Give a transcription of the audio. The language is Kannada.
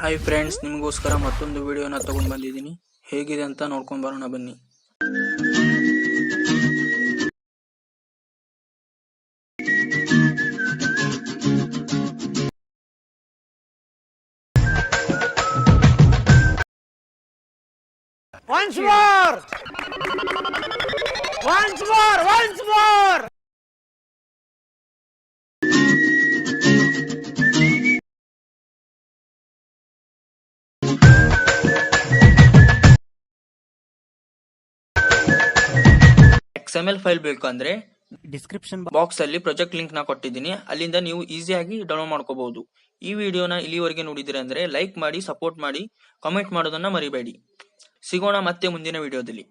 ಹಾಯ್ ಫ್ರೆಂಡ್ಸ್, ನಿಮಗೋಸ್ಕರ ಮತ್ತೊಂದು ವಿಡಿಯೋನ ತಗೊಂಡ್ ಬಂದಿದ್ದೀನಿ. ಹೇಗಿದೆ ಅಂತ ನೋಡ್ಕೊಂಡ್ ಬರೋಣ ಬನ್ನಿ. Once more! Once more! Once more! XML file ಬೇಕು ಅಂದ್ರೆ ಡಿಸ್ಕ್ರಿಪ್ಷನ್ ಬಾಕ್ಸ್ ಅಲ್ಲಿ ಪ್ರಾಜೆಕ್ಟ್ ಲಿಂಕ್ ನ ಕೊಟ್ಟಿದ್ದೀನಿ. ಅಲ್ಲಿಂದ ನೀವು ಈಸಿಯಾಗಿ ಡೌನ್ಲೋಡ್ ಮಾಡ್ಕೋಬಹುದು. ಈ ವಿಡಿಯೋನ ಇಲ್ಲಿವರೆಗೆ ನೋಡಿದ್ರೆ ಅಂದ್ರೆ ಲೈಕ್ ಮಾಡಿ, ಸಪೋರ್ಟ್ ಮಾಡಿ, ಕಾಮೆಂಟ್ ಮಾಡೋದನ್ನ ಮರಿಬೇಡಿ. ಸಿಗೋಣ ಮತ್ತೆ ಮುಂದಿನ ವಿಡಿಯೋದಲ್ಲಿ.